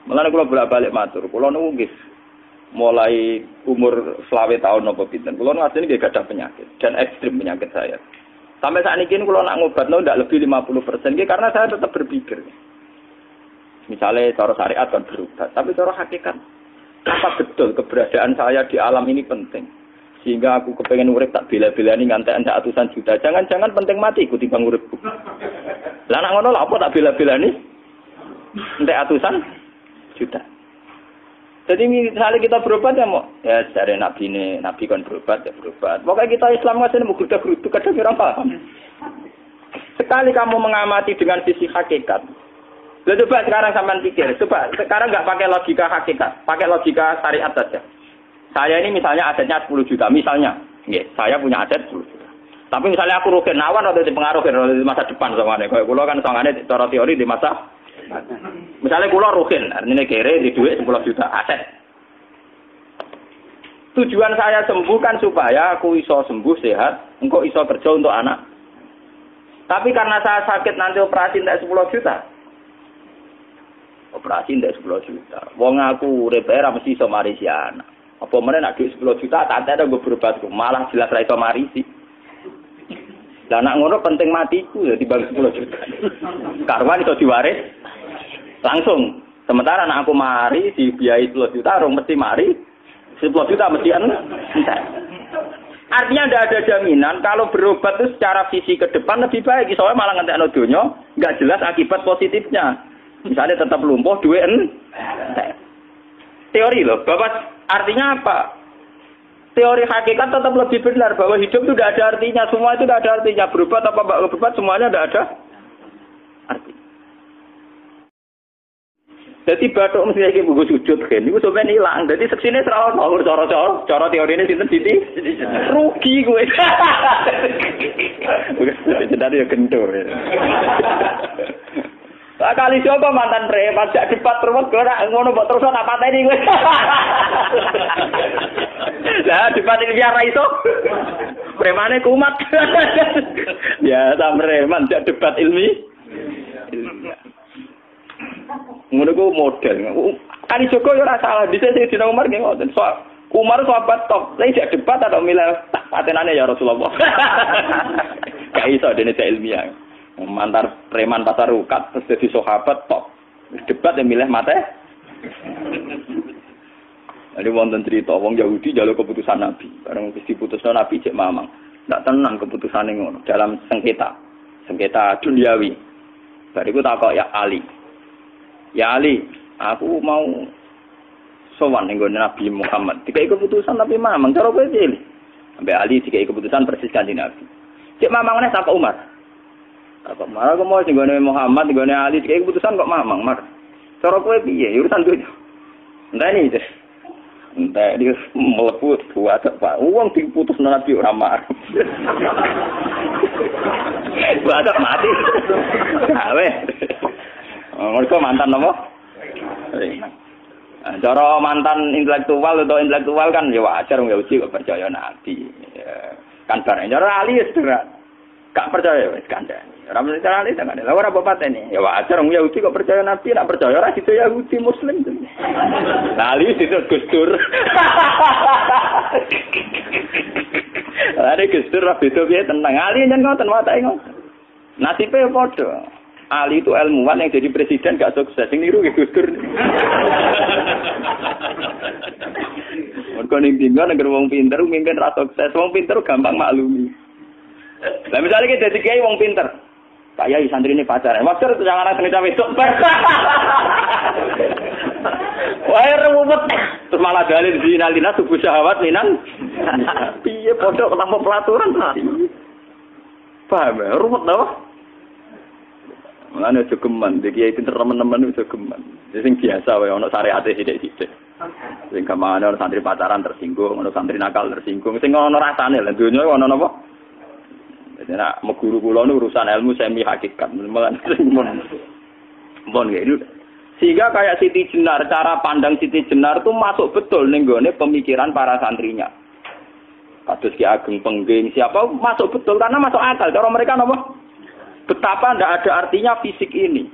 Mulane kula bolak-balik matur, kula niku nggih mulai umur 20 tahun napa pinten. Kula asline nggih gadah penyakit dan ekstrim penyakit saya. Sampai saat ini kula nak ngobatno ndak lebih 50% nggih karena saya tetap berpikir. Misalnya cara syariat kan berubah, tapi cara hakikat apa betul keberadaan saya di alam ini penting? Sehingga aku kepengen urip tak bela-belani ngantek ratusan juta. Jangan-jangan penting mati ikuti bang uripku. Lah nak ngono lha apa tak bela-belani? Entek ratusan juta. Jadi misalnya kita berobat ya mau ya dari nabi kan berobat ya berobat. Pokoknya kita Islam ngasih mau geruda-gerudu kadang ora paham. Sekali kamu mengamati dengan sisi hakikat. Coba sekarang sampean pikir, coba sekarang nggak pakai logika hakikat, pakai logika syariat saja. Saya ini misalnya asetnya 10 juta, misalnya, saya punya aset 10 juta. Tapi misalnya aku rugi nawan atau dipengaruhi di masa depan soalnya, kalau kulo kan soalnya cara teori di masa, misalnya kulo rugi, artinya kere di duit 10 juta aset. Tujuan saya sembuh kan supaya aku iso sembuh sehat, engkau iso kerja untuk anak. Tapi karena saya sakit nanti operasi tidak 10 juta. Operasi ndak 10 juta. Wong aku repair mesti iso marisi anak. Apa meneh nek 10 juta tak ada gue berobat malah jelas ra iso marisi. Lah nek ngono penting matiku ya dibanding 10 juta. Karwan iso diwaris langsung. Sementara nek aku mari dibiayai 10 juta rong mesti mari 10 juta mesti entek. Artinya tidak ada jaminan kalau berobat itu secara visi ke depan lebih baik. Soalnya malah ngentekno donya enggak jelas akibat positifnya. Misalnya tetap lumpuh, duit teori loh, Bapak artinya apa? Teori hakikat tetap lebih benar bahwa hidup itu tidak ada artinya, semua itu tidak ada artinya. Berobat apa enggak berobat semuanya tidak ada arti. Jadi batuk mesti lagi buku sujud kan, itu sebenarnya hilang. Jadi seksine serawan mau cara teori ini sinten siti rugi gue. Bukan tadi ya kentur. Lah kali coba mantan preman jak debat terus ora ngono mbok terus nak pateni kowe. Lah debat iki biar ra iso. Premane kumat. Ya ta preman jak debat ilmi. Ngono ku model. Kali Joko yo ora salah, dhisik Dina Umar nggih ngoten. Umar sahabat top, lha jak debat atau milih patenane ya Rasulullah. Gak iso dene ilmiah. Mantar preman pasar rukat terus jadi sahabat top debat yang milih mate. Jadi wonten cerita wong Yahudi njaluk keputusan Nabi, bareng wis diputusno Nabi cek mamang. Ndak tenang keputusane ngono dalam sengketa duniawi. Bariku takok ya Ali. Ya Ali, aku mau sowan ning Nabi Muhammad. Dikai keputusan Nabi mamang cara kowe pilih. Sampai Ali dikai keputusan persis kanjeng Nabi. Cek mamangane takok Umar. Kok marah kok mau singgone Muhammad, singgone Ali, kayak keputusan kok mamang, mar. Cara kowe piye? Urusan duit. Enteni iki. Entek dia mlebu buat Pak. Wong diputus Nabi ora mar. Buat mati. Awe. Mereka mantan apa? Cara mantan intelektual kan ya wajar wong Yahudi kok percaya Nabi. Kan bareng cara Ali ya gak percaya wis kandhani. Ora mesti carane tenan. Lah ora apa patene. Ya wajar wong Yahudi kok percaya Nabi, nak percaya ora gitu Yahudi Muslim. Lah ali itu Gusdur. Are Gusdur ra beda piye tenang. Ali nyen ngoten watake ngoten. Nasibe padha. Ali itu ilmuwan yang jadi presiden gak sukses. Sing niru Gusdur. Mergo ning dinggo nek wong pinter mimpin ra sukses. Wong pinter gampang maklumi. Lah misalnya kita jadi kiai wong pinter, Pak Yai santri ini pacaran, wajar itu jangan anak cerita besok. Wah ruwet, terus malah dalil zinalina subuh syahwat minan. Piye pondok tanpa pelaturan paham ya, ruwet tau. Mulane jogeman, iki kiai pinter teman-teman itu jogeman. Sing biasa wae ana syariate sithik-sithik. Sing kamane ana santri pacaran tersinggung, ana santri nakal tersinggung, sing ana rasane lha donya ana napa? Nek meguru kula nu urusan ilmu semi hakikat. Mon gitu. Sehingga kayak Siti Jenar, cara pandang Siti Jenar itu masuk betul ning gone pemikiran para santrinya. Kados Ki Ageng Pengging siapa masuk betul karena masuk akal. Cara mereka napa? Betapa ndak ada artinya fisik ini.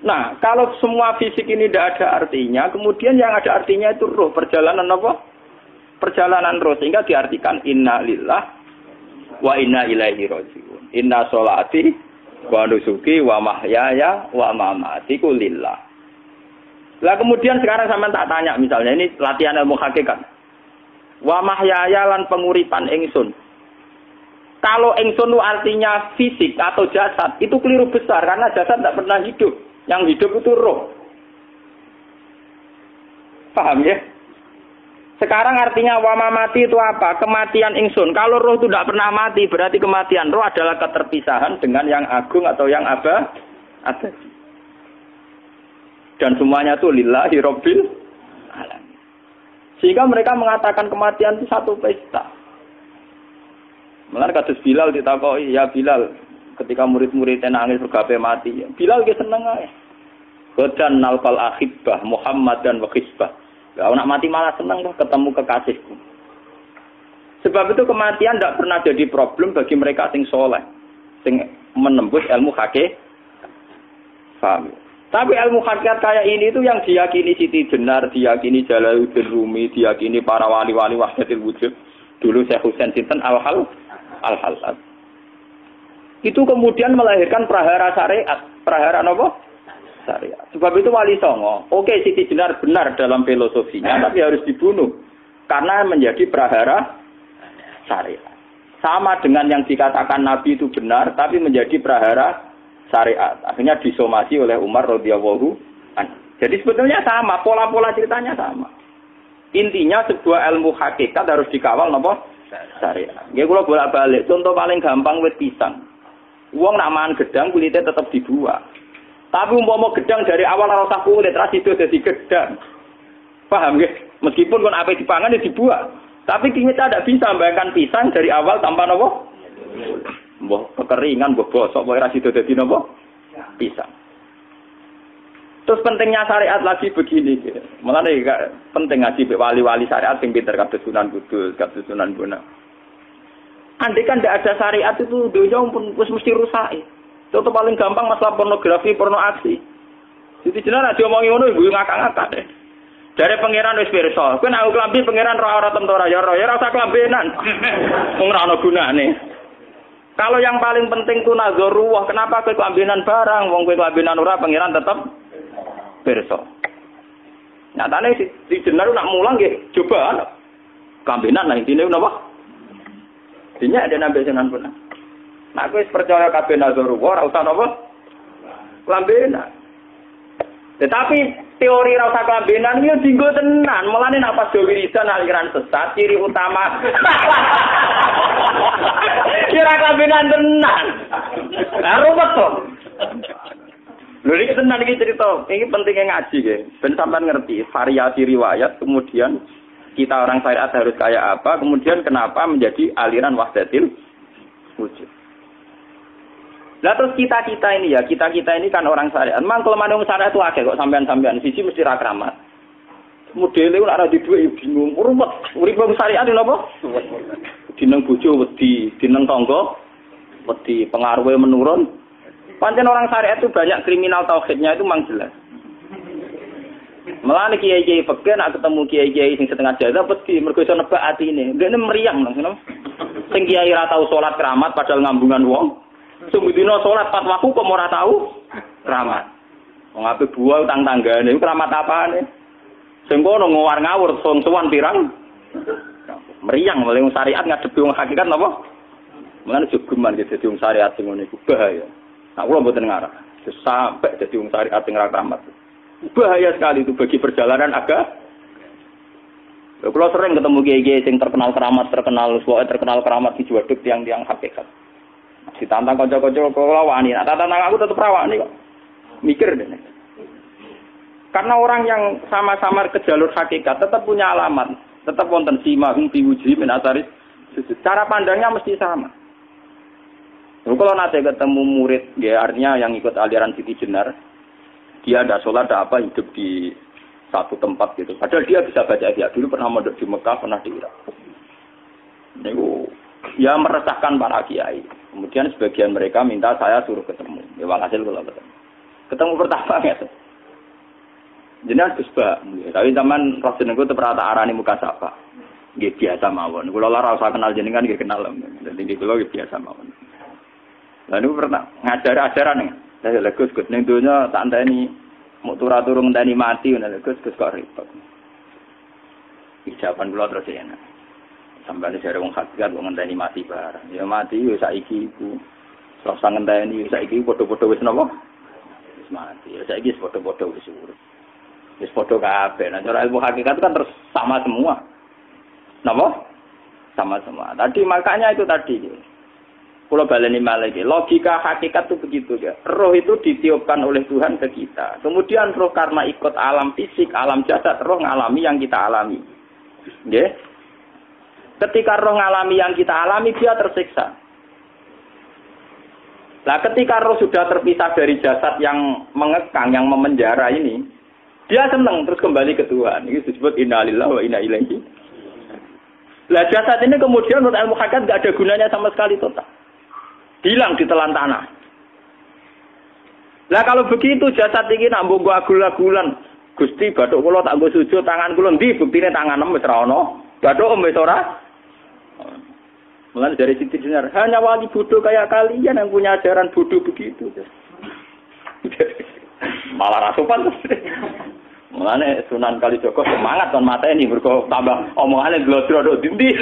Nah, kalau semua fisik ini tidak ada artinya, kemudian yang ada artinya itu roh, perjalanan apa? Perjalanan roh, sehingga diartikan inna lillah wa inna ilaihi raji'un. Inna sholati wa nusuki wa mahyaya wa mamati ku lillah. Lah kemudian sekarang sampean tak tanya misalnya, ini latihan ilmu hakikat. Wa mahyaya lan penguripan ingsun. Kalau ingsun itu artinya fisik atau jasad, itu keliru besar karena jasad tidak pernah hidup. Yang hidup itu roh. Paham ya? Sekarang artinya wa mamati itu apa? Kematian ingsun. Kalau roh itu tidak pernah mati, berarti kematian roh adalah keterpisahan dengan yang agung atau yang abadi. Dan semuanya itu lillahi rabbil alamin. Sehingga mereka mengatakan kematian itu satu pesta. Mulane kados Bilal ditakoki, ya Bilal, ketika murid-muridnya nangis bergape mati, Bilal ge seneng ae. Godan nalfal akhibah Muhammad dan wakisbah. Ya nak mati malah seneng tuh ketemu kekasihku. Sebab itu kematian tidak pernah jadi problem bagi mereka sing soleh, sing menembus ilmu hakikat. Paham? Tapi ilmu hakikat kayak ini itu yang diyakini Siti Jenar, diyakini Jalaluddin Rumi, diyakini para wali-wali wahdatul wujud. Dulu Syekh Husain Sinten Al-Halal. Itu kemudian melahirkan prahara syariat. Prahara apa? Syariat. Sebab itu Wali Songo, oke Siti Jenar benar dalam filosofinya, tapi harus dibunuh. Karena menjadi prahara syariat. Sama dengan yang dikatakan Nabi itu benar, tapi menjadi prahara syariat. Akhirnya disomasi oleh Umar radhiyallahu anhu. Jadi sebetulnya sama, pola-pola ceritanya sama. Intinya sebuah ilmu hakikat harus dikawal napa? Syariat. Nggih kula bolak-balik, contoh paling gampang wit pisang. Wong nak mangan gedang kulitnya tetap dibuang. Tapi umpama gedang dari awal ora usah kulit, ra sido dadi gedang. Paham nggih? Meskipun kon ape dipangan ya dibuang. Tapi kita tidak bisa membayangkan pisang dari awal tanpa napa? Mbah kekeringan, mbah bosok, mbah ra sido dadi napa? Pisang. Terus pentingnya syariat lagi begini, malah nih penting ngaji wali-wali syariat yang pinter kados Sunan Kudus, kados Sunan Bonang. Andai kan tidak ada syariat itu dunia pun mesti rusak. Contoh paling gampang masalah pornografi, porno aksi. Jadi jenar aja omongi ngono ibu ngakak-ngakak deh. Dari pangeran wis pirsa, kowe nek klambi pangeran ora tentora ya ora usah klambenan. Wong ora ana gunane. Kalau yang paling penting ku nazarullah, kenapa kowe klambenan barang, wong kowe klambenan ora pangeran tetap pirsa. Nyatane si jenar nak mulang nggih coba klambenan lah intine napa? Dinya ada nabi Sunan Bonang. Nah, aku percaya kabeh nazarullah ora usah napa? Klambenan. Tetapi teori ora usah klambenan iki dienggo tenan. Mulane nek pas wiridan aliran sesat ciri utama. Kira klambenan tenan. Lah ruwet to. Lho iki tenan iki cerita. Iki pentingnya ngaji nggih. Ben sampean ngerti variasi riwayat, kemudian kita orang syariat harus kayak apa, kemudian kenapa menjadi aliran wahdatil wujud. Lah terus kita ini ya, kita ini kan orang syariat. Memang kalau manung syariat itu akeh kok sampean-sampean siji mesti ra kramat. Modele ora ada duwe bingung, ruwet. Urip wong syariat lho apa? Dineng bojo wedi, dineng tangga wedi, pengaruhe menurun. Pancen orang syariat itu banyak kriminal tauhidnya itu memang jelas. Malah kiai-kiai peken nak ketemu kiai-kiai sing setengah jaza wedi mergo iso nebak atine. Ndekne meriang lho. Sing kiai ora tau salat keramat padahal ngambungan wong. Sumudina salat pat waktu kok ora tau keramat. Wong ape buah utang tanggane iku keramat apane? Sing kono ngawar ngawur sowan pirang. Meriang oleh wong syariat ngadepi wong hakikat napa? Mulane jogeman gitu dadi wong syariat sing ngene iku bahaya. Nah, kula mboten ngarah. Sampai dadi wong syariat sing ora keramat. Bahaya sekali itu bagi perjalanan agama. Kalau sering ketemu kiai-kiai yang terkenal keramat di Juwaduk tiang-tiang hakikat. Ditantang kanca-kanca kula wani, tak tantang aku tetep rawani kok. Mikir deh. Karena orang yang sama-sama ke jalur hakikat tetap punya alamat, tetap wonten simahum biwujuhi min asaris. Cara pandangnya mesti sama. Kalau nanti ketemu murid, ya artinya yang ikut aliran Siti Jenar, dia ada sholat, ada apa, hidup di satu tempat gitu. Padahal dia bisa baca dia dulu pernah mondok di Mekah, pernah di Irak. Itu ya meresahkan para kiai. Kemudian sebagian mereka minta saya suruh ketemu. Ya walhasil kalau ketemu. Ketemu pertama ya. Jenengan Gus Ba, tapi zaman roh jenengku teu pernah tak arani muka sapa. Nggih biasa mawon. Kula ora usah kenal jenengan nggih kenal. Dadi kula nggih biasa mawon. Lah niku pernah ngajar ajaran ning. Lah Gus ning donya tak enteni mau turu ngenteni mati ngono lho Gus kok repot. Ucapan kula terus enak. Sampai jare wong hakikat wong ngenteni mati barang. Ya mati yo saiki iku. Ora usah ngenteni saiki padha-padha wis napa? Wis mati. Ya saiki wis padha-padha wis urip. Wis padha kabeh. Nah, cara ilmu hakikat kan terus sama semua. Napa? Sama semua. Tadi makanya itu tadi. Kalau baleni malih, logika hakikat itu begitu ya. Roh itu ditiupkan oleh Tuhan ke kita. Kemudian roh karena ikut alam fisik, alam jasad, roh ngalami yang kita alami. Nggih. Ketika roh ngalami yang kita alami, dia tersiksa. Nah, ketika roh sudah terpisah dari jasad yang mengekang, yang memenjara ini, dia senang terus kembali ke Tuhan. Ini disebut innalillahi wa inna ilaihi. Lah jasad ini kemudian menurut ilmu hakikat enggak ada gunanya sama sekali total. Hilang ditelan tanah. Lah kalau begitu jasad ini nak mbok agul-agulan, Gusti bathuk kula tak nggo sujud tangan kula ndi buktine tangan wis ra ono. Bathuk wis ora. Mulane dari Siti Jenar, hanya wali bodoh kayak kalian yang punya ajaran bodoh begitu. Malah rasupan terus. Mulane Sunan Kalijaga semangat kon mateni mergo tambah omongane glodro ndi.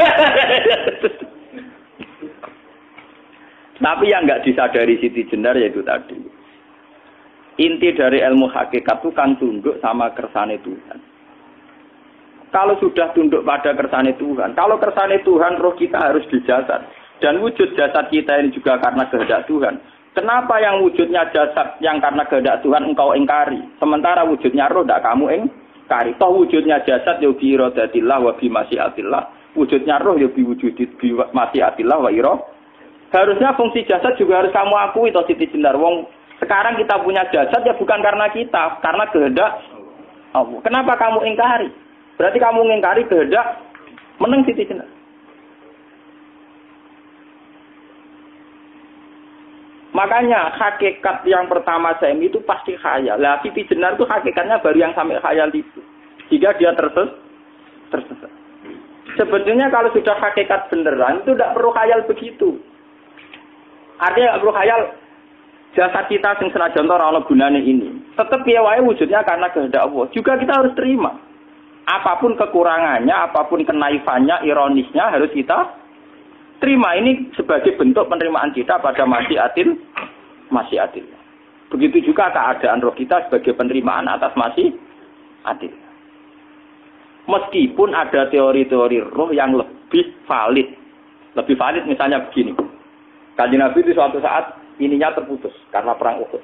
Tapi yang enggak disadari Siti Jenar yaitu tadi. Inti dari ilmu hakikat itu kan tunduk sama kersane Tuhan. Kalau sudah tunduk pada kersane Tuhan, kalau kersane Tuhan roh kita harus di jasad. Dan wujud jasad kita ini juga karena kehendak Tuhan. Kenapa yang wujudnya jasad yang karena kehendak Tuhan engkau ingkari? Sementara wujudnya roh tidak kamu ingkari. Toh wujudnya jasad ya bi iradatillah wa bi masyiatillah. Wujudnya roh ya bi wujudit bi masyiatillah wa ira. Harusnya fungsi jasad juga harus kamu akui toh Siti Jenar. Wong sekarang kita punya jasad ya bukan karena kita, karena kehendak Allah. Kenapa kamu ingkari? Berarti kamu ingkari kehendak meneng Siti Jenar. Makanya hakikat yang pertama Saim itu pasti khayal. Lah Siti Jenar itu hakikatnya baru yang sampai khayal itu. Jika dia tersesat. Sebetulnya kalau sudah hakikat beneran itu tidak perlu khayal begitu. Artinya tidak perlu khayal jasad kita sing senajan ora ana gunane ini. Tetap piye wae wujudnya karena kehendak Allah. Juga kita harus terima. Apapun kekurangannya, apapun kenaifannya, ironisnya harus kita terima. Ini sebagai bentuk penerimaan kita pada masyiatil. Begitu juga keadaan roh kita sebagai penerimaan atas masyiatil. Meskipun ada teori-teori roh yang lebih valid. Lebih valid misalnya begini. Kanjeng Nabi itu suatu saat ininya terputus karena perang Uhud.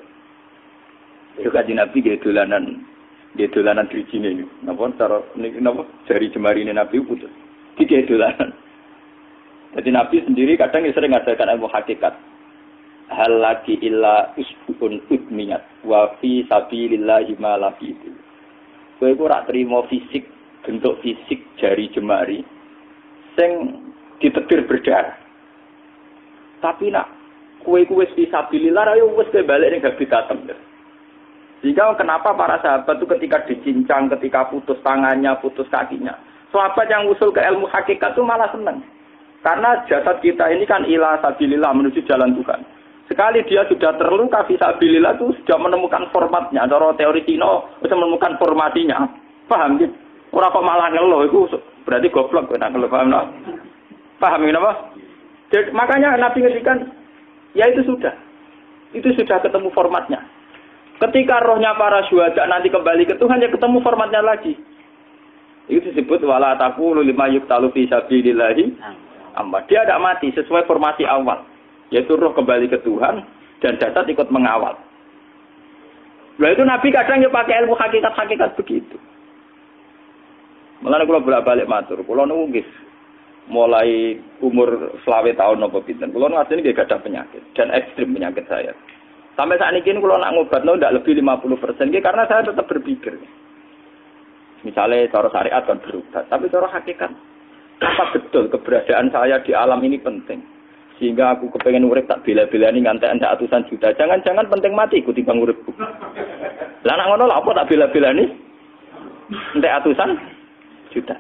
Itu Kanjeng Nabi dia dolanan drijine ini. Napa cara napa jari jemari ini Nabi putus. Dia dolanan. Jadi Nabi sendiri kadang sering ngajarkan ilmu hakikat. Hal lagi illa usbun udmiyat wa fi sabilillahi ma lafitu. Kowe ora trimo fisik, bentuk fisik jari jemari sing ditetir berdarah. Tapi nak kowe wis fi sabilillah ayo wis balik ning habitatem. Sehingga kenapa para sahabat itu ketika dicincang, ketika putus tangannya, putus kakinya, sahabat yang usul ke ilmu hakikat itu malah senang. Karena jasad kita ini kan ila sabilillah menuju jalan Tuhan. Sekali dia sudah terluka fisabilillah itu sudah menemukan formatnya. Cara teori Cina sudah menemukan formasinya. Paham gitu? Ora kok malah ngeluh itu berarti goblok nek ngeluh paham tak? Paham napa? Jadi makanya Nabi ngendikan ya itu sudah ketemu formatnya. Ketika rohnya para syuhada nanti kembali ke Tuhan ya ketemu formatnya lagi. Itu disebut wala taqulu lima yuqtalu fi sabilillahi amma. Dia tidak mati sesuai formasi awal, yaitu roh kembali ke Tuhan dan jasad ikut mengawal. Nah itu Nabi kadang ya pakai ilmu hakikat begitu. Mulane kula bolak-balik matur, kula nunggis mulai umur 20 tahun napa pinten. Kula asline nggih gadah penyakit dan ekstrim penyakit saya. Sampai saat ini kula nak ngobatno ndak lebih 50% nggih karena saya tetap berpikir. Misalnya cara syariat kan berubah, tapi cara hakikat apa betul keberadaan saya di alam ini penting? Sehingga aku kepengen urip tak bela-belani ngantek atusan juta. Jangan-jangan penting mati ikuti bang uripku. Lah nek ngono lha apa tak bela-belani? Entek atusan juta.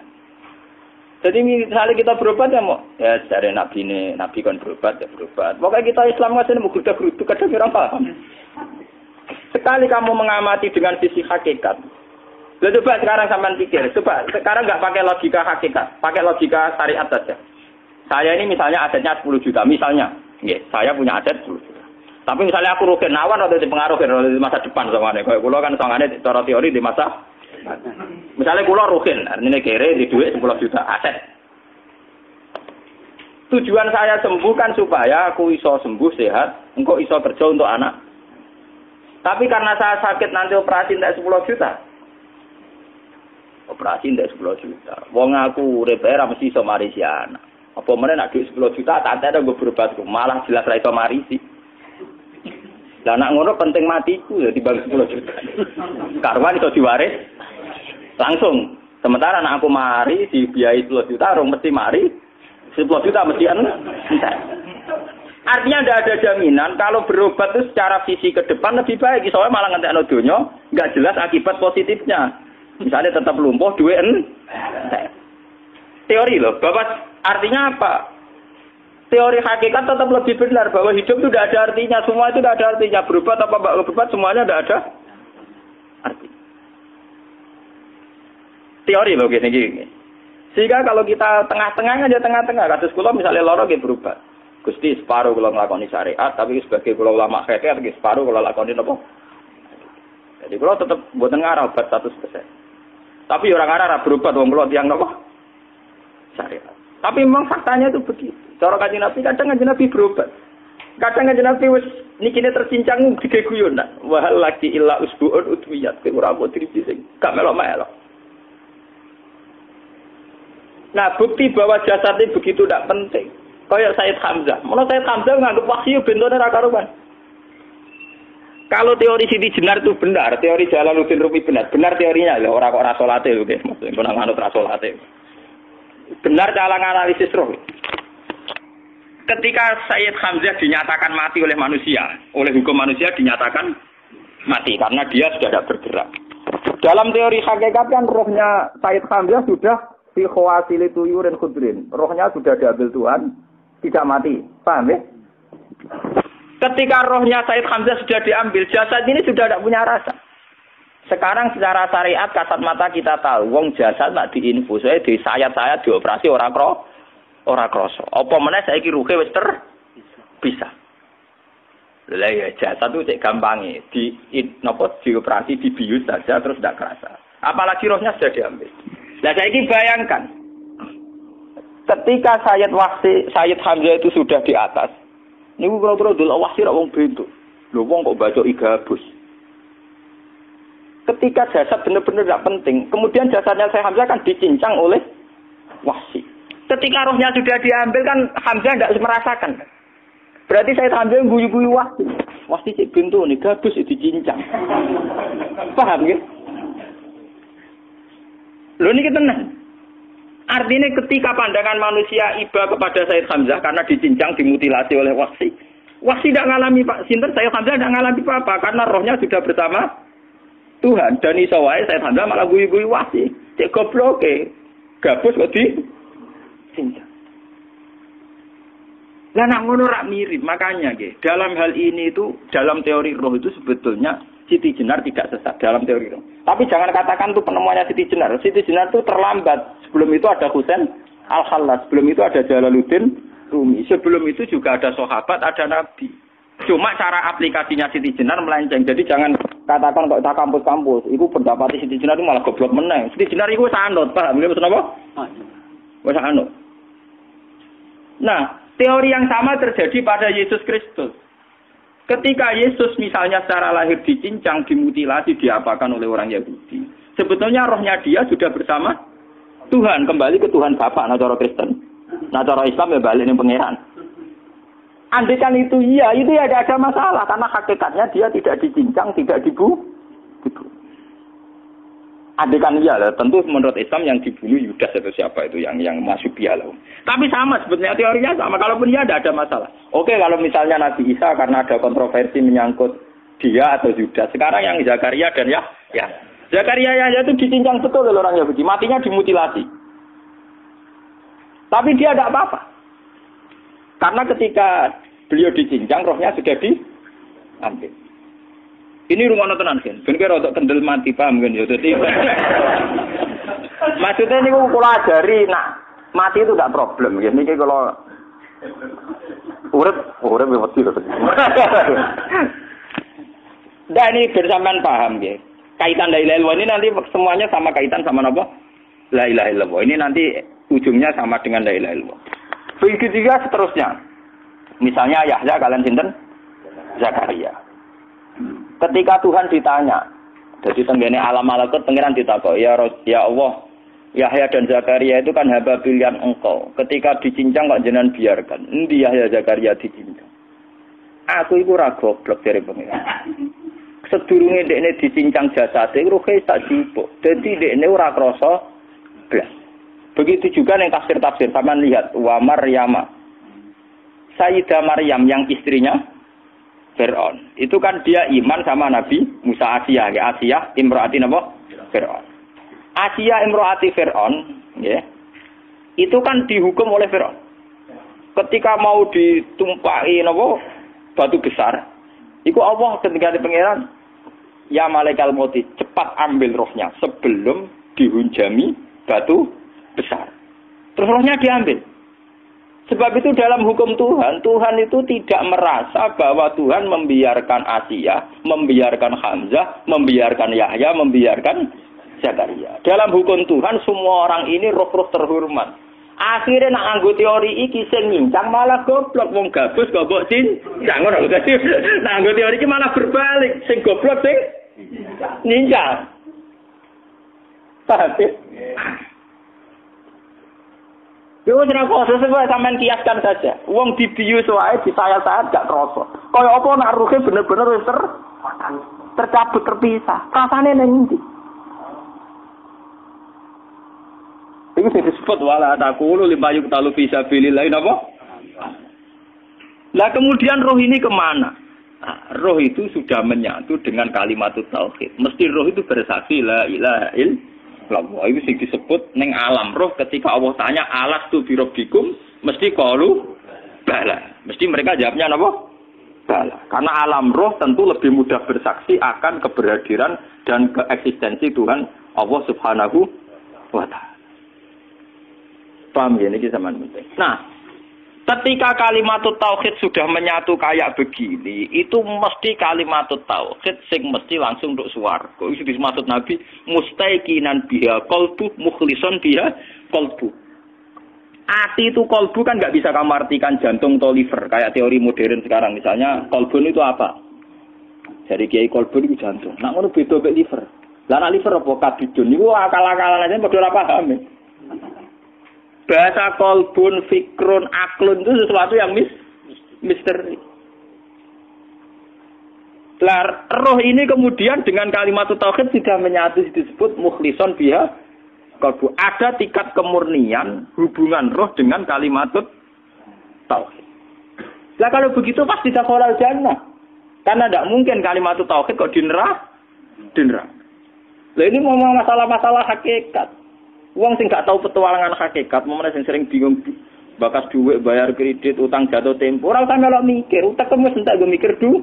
Jadi misalnya kita berobat ya mau ya dari nabi kan berobat ya berobat. Pokoknya kita Islam ngasih mau gerutu kadang orang paham. Sekali kamu mengamati dengan sisi hakikat. Coba sekarang sampean pikir, coba sekarang nggak pakai logika hakikat, pakai logika syariat saja. Saya ini misalnya asetnya 10 juta, misalnya. Saya punya aset 10 juta. Tapi misalnya aku rugi nawan atau dipengaruhi di masa depan soalnya. Kayak kulo kan soalnya cara teori di masa misalnya kulo rugi, artinya kere di duit 10 juta aset. Tujuan saya sembuh kan supaya aku iso sembuh sehat, engkau iso kerja untuk anak. Tapi karena saya sakit nanti operasi tidak 10 juta. Operasi tidak 10 juta. Wong aku repair mesti iso marisi anak. Apa mana nak duit 10 juta, tak ada gue berobat, malah jelas ra iso marisi. Lah nak ngono penting matiku ya dibagi 10 juta. Karwan iso diwaris langsung. Sementara anak aku mari dibiayai 10 juta, orang mesti mari 10 juta mesti entar. Artinya tidak ada jaminan kalau berobat itu secara fisik ke depan lebih baik. Soalnya malah ngentekno donya enggak jelas akibat positifnya. Misalnya tetap lumpuh duit entar. Teori loh, Bapak. Artinya apa? Teori hakikat tetap lebih benar bahwa hidup itu tidak ada artinya. Semua itu tidak ada artinya. Berobat apa enggak berobat semuanya tidak ada arti. Teori loh gini. Sehingga kalau kita tengah-tengah aja tengah-tengah. Kasus kula misalnya loro nggih berobat. Gusti separuh kula nglakoni syariat, tapi sebagai kula ulama fikih nggih separuh kula lakoni napa? Jadi kula tetap mboten ngarah obat 100%. Tapi orang arah berobat wong kula tiyang napa? Syariat. Tapi memang faktanya itu begitu. Cara Kanjeng Nabi kadang Kanjeng Nabi berobat. Kadang Kanjeng Nabi wis nikine tercincang digeguyon nak. Wa laki illa usbuun utwiyat ora mbok diriji sing gak melok-melok. Nah, bukti bahwa jasad ini begitu tidak penting. Kayak Sayyid Hamzah. Menurut Sayyid Hamzah nganggep wahyu bentone ra karuan. Kalau teori Siti Jenar itu benar, teori Jalaluddin Rumi benar teorinya lho, ora kok ra salate lho nggih, maksud kok nang anut ra salate. Benar cara analisis roh. Ketika Sayyid Hamzah dinyatakan mati oleh manusia, oleh hukum manusia dinyatakan mati karena dia sudah tidak bergerak. Dalam teori hakikat kan rohnya Sayyid Hamzah sudah fi khawasili tuyurin khudrin. Rohnya sudah diambil Tuhan, tidak mati. Paham ya? Ketika rohnya Sayyid Hamzah sudah diambil, jasad ini sudah tidak punya rasa. Sekarang secara syariat kasat mata kita tahu wong jasad nak diinfus wae di sayat-sayat dioperasi ora krasa. Apa meneh saiki ruhe wis bisa. Lah ya jasad itu cek gampange dioperasi dibius saja terus tidak kerasa. Apalagi rohnya sudah diambil. Lah saiki bayangkan ketika Sayyid Hamzah itu sudah di atas. Niku kira-kira delok wahsi ra wong bentuk. Lho wong kok baca igabus. Ketika jasad benar-benar tidak penting, kemudian jasadnya Sayyid Hamzah kan dicincang oleh wahsi. Ketika rohnya sudah diambil kan Hamzah tidak merasakan. Berarti Sayyid Hamzah guyu-guyu wahsi. Wahsi cek bentuk nih, gabus dicincang. Paham ya? Lho niki tenan. Artinya ketika pandangan manusia iba kepada Sayyid Hamzah karena dicincang, dimutilasi oleh wahsi. Wahsi tidak ngalami Pak Sinten, Sayyid Hamzah tidak ngalami apa-apa karena rohnya sudah bersama Tuhan. Dan iso wae Sayyid Hamzah malah guyu-guyu wahsi. Cek gobloke. Gabus kok dicincang. Lah nak ngono rak mirip, makanya nggih. Dalam hal ini itu dalam teori roh itu sebetulnya Siti Jenar tidak sesat dalam teori roh. Tapi jangan katakan itu penemuannya Siti Jenar. Siti Jenar itu terlambat. Sebelum itu ada Husain Al-Khallas, sebelum itu ada Jalaluddin Rumi. Sebelum itu juga ada sahabat, ada nabi. Cuma cara aplikasinya Siti Jenar melenceng. Jadi jangan katakan kok tak kampus-kampus. Iku pendapat Siti Jenar itu malah goblok meneng. Siti Jenar itu sanut, paham nggih maksud apa? Wis sanut. Nah, teori yang sama terjadi pada Yesus Kristus. Ketika Yesus misalnya secara lahir dicincang, dimutilasi, diapakan oleh orang Yahudi. Sebetulnya rohnya dia sudah bersama Tuhan, kembali ke Tuhan Bapa, nah cara Kristen. Nah cara Islam ya balik ning pangeran. Andaikan itu iya, itu ya tidak ada masalah karena hakikatnya dia tidak dicincang, tidak dibu. Adekan iya lah, tentu menurut Islam yang dibunuh Yudas atau siapa itu yang masuk bialah. Tapi sama sebetulnya teorinya sama. Kalaupun ya ada masalah. Oke, kalau misalnya Nabi Isa karena ada kontroversi menyangkut dia atau Yudas. Sekarang yang Zakaria dan ya Zakaria ya itu dicincang betul oleh orang Yahudi, matinya dimutilasi. Tapi dia tidak apa-apa. Karena ketika beliau dicincang, rohnya sudah diambil. Ini rumah tenan kan, bener untuk kendel mati paham kan ya. Jadi maksudnya ini kalau ajari, nak mati itu tidak problem. Ya ini kalau urip mati loh. Dan ini bersamaan paham ya. Kaitan la ilaha illallah ini nanti semuanya sama kaitan sama apa? La ilaha illallah. Ini nanti ujungnya sama dengan la ilaha illallah. Begitu juga seterusnya. Misalnya Yahya kalian sinten? Zakaria. Ketika Tuhan ditanya, jadi tenggene alam malakut pangeran ditakok, ya Allah, Yahya dan Zakaria itu kan hamba pilihan engkau. Ketika dicincang kok jenengan biarkan. Endi Yahya Zakaria dicincang? Aku iku ora goblok dari pangeran. Sedurunge dekne dicincang jasate ruhe sak jupuk. Dadi dekne ora krasa blas. Begitu juga yang tafsir-tafsir sampean lihat wa Maryama. Sayyidah Maryam yang istrinya Fir'aun. Itu kan dia iman sama Nabi Musa Asiyah, ya Asiyah imro'ati napa? Fir'aun. Asiyah imro'ati Fir'aun, ya. Itu kan dihukum oleh Fir'aun. Ketika mau ditumpaki napa? Batu besar. Iku Allah ketika di pangeran, ya malaikal mauti, cepat ambil rohnya sebelum dihunjami batu besar. Terus rohnya diambil. Sebab itu dalam hukum Tuhan, Tuhan itu tidak merasa bahwa Tuhan membiarkan Asiyah, membiarkan Hamzah, membiarkan Yahya, membiarkan Zakaria. Dalam hukum Tuhan, semua orang ini roh-roh terhormat. Akhirnya nak anggo teori iki sing nyincang malah goblok, wong gabus gobok cincang ngono. Dadi nak anggo teori iki malah berbalik, sing goblok sing nyincang. Paham? Yo ora kok sesuai sampean kiaskan saja. Wong dibius wae disayat-sayat gak krasa. Kaya apa nak ruhe bener-bener wis tercabut terpisah. Rasane nang ndi? Iku sing disebut wala taqulu limayuk talu fi sabilillah napa? Lah kemudian roh ini kemana? Nah, roh itu sudah menyatu dengan kalimat tauhid. Mesti roh itu bersaksi la ilaha illallah. Itu sing disebut ning alam roh ketika Allah tanya alastu bi rabbikum mesti qalu bala. Mesti mereka jawabnya apa? Bala. Karena alam roh tentu lebih mudah bersaksi akan keberhadiran dan keeksistensi Tuhan Allah Subhanahu wa taala. Paham ya niki sampean penting. Nah, ketika kalimat tauhid sudah menyatu kayak begini, itu mesti kalimat tauhid sing mesti langsung untuk swarga. Itu dimaksud Nabi mustaiqinan biha qalbu mukhlishon biha qalbu. Ati itu qalbu kan enggak bisa kamu artikan jantung atau liver kayak teori modern sekarang. Misalnya qalbun itu apa? Jadi kiai qalbun itu jantung. Nak ngono beda mek liver. Lah nak liver apa kabidun niku akal-akalan aja padha ora paham. Bahasa kolbun, fikrun, aklun itu sesuatu yang misteri. Roh ini kemudian dengan kalimat tauhid sudah menyatu disebut mukhlishon biha qalbu. Ada tingkat kemurnian hubungan roh dengan kalimat tauhid. Lah kalau begitu pasti dakhalal jannah. Karena tidak mungkin kalimat tauhid kok di neraka. Lah ini mau masalah-masalah hakikat. Wong sing gak tahu petualangan hakikat, momene sing sering bingung bakas duit, bayar kredit, utang jatuh tempo, ora usah melok mikir, utek wis entek go mikir duit.